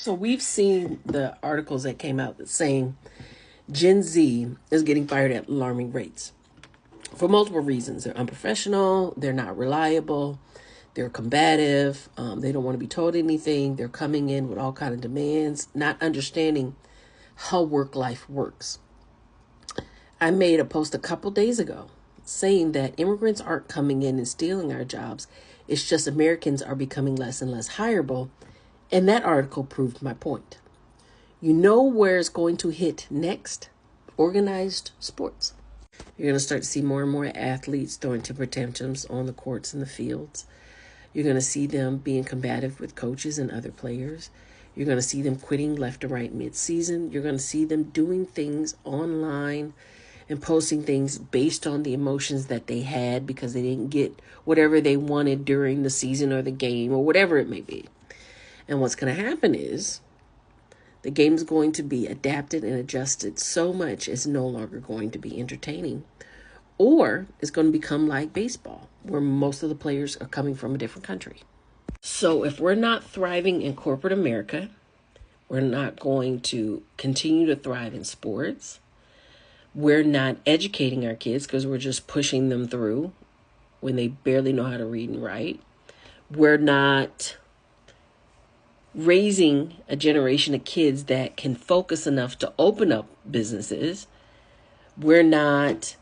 So we've seen the articles that came out that saying Gen Z is getting fired at alarming rates for multiple reasons. They're unprofessional, they're not reliable, they're combative, they don't want to be told anything, they're coming in with all kinds of demands, not understanding how work life works. I made a post a couple days ago saying that immigrants aren't coming in and stealing our jobs. It's just Americans are becoming less and less hireable. And that article proved my point. You know where it's going to hit next? Organized sports. You're going to start to see more and more athletes throwing temper tantrums on the courts and the fields. You're going to see them being combative with coaches and other players. You're going to see them quitting left or right mid-season. You're going to see them doing things online and posting things based on the emotions that they had because they didn't get whatever they wanted during the season or the game or whatever it may be. And what's going to happen is the game is going to be adapted and adjusted so much it's no longer going to be entertaining. Or it's going to become like baseball, where most of the players are coming from a different country. So if we're not thriving in corporate America, we're not going to continue to thrive in sports. We're not educating our kids because we're just pushing them through when they barely know how to read and write. We're not raising a generation of kids that can focus enough to open up businesses. We're not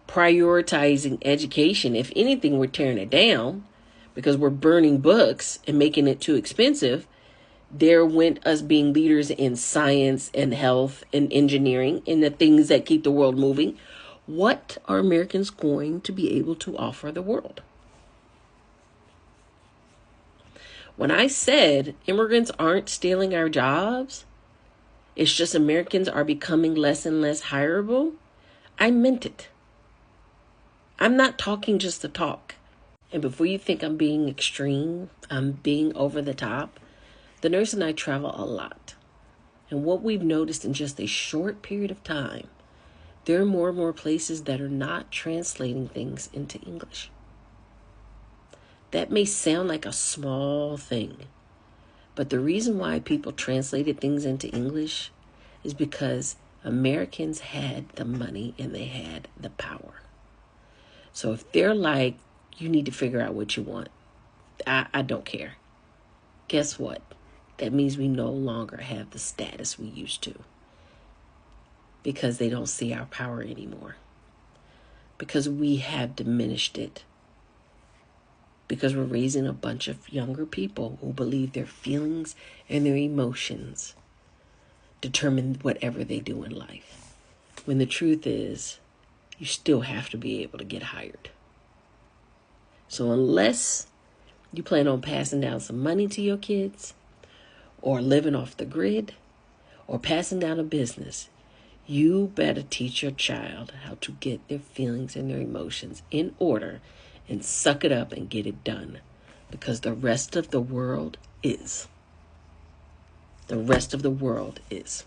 prioritizing education. If anything, we're tearing it down because we're burning books and making it too expensive. There went us being leaders in science and health and engineering and the things that keep the world moving. What are Americans going to be able to offer the world? When I said immigrants aren't stealing our jobs, it's just Americans are becoming less and less hireable, I meant it. I'm not talking just to talk. And before you think I'm being extreme, I'm being over the top, the nurse and I travel a lot. And what we've noticed in just a short period of time, there are more and more places that are not translating things into English. That may sound like a small thing, but the reason why people translated things into English is because Americans had the money and they had the power. So if they're like, you need to figure out what you want, I don't care. Guess what? That means we no longer have the status we used to because they don't see our power anymore, because we have diminished it. Because we're raising a bunch of younger people who believe their feelings and their emotions determine whatever they do in life. When the truth is, you still have to be able to get hired. So unless you plan on passing down some money to your kids, or living off the grid, or passing down a business, you better teach your child how to get their feelings and their emotions in order and suck it up and get it done. Because the rest of the world is. The rest of the world is.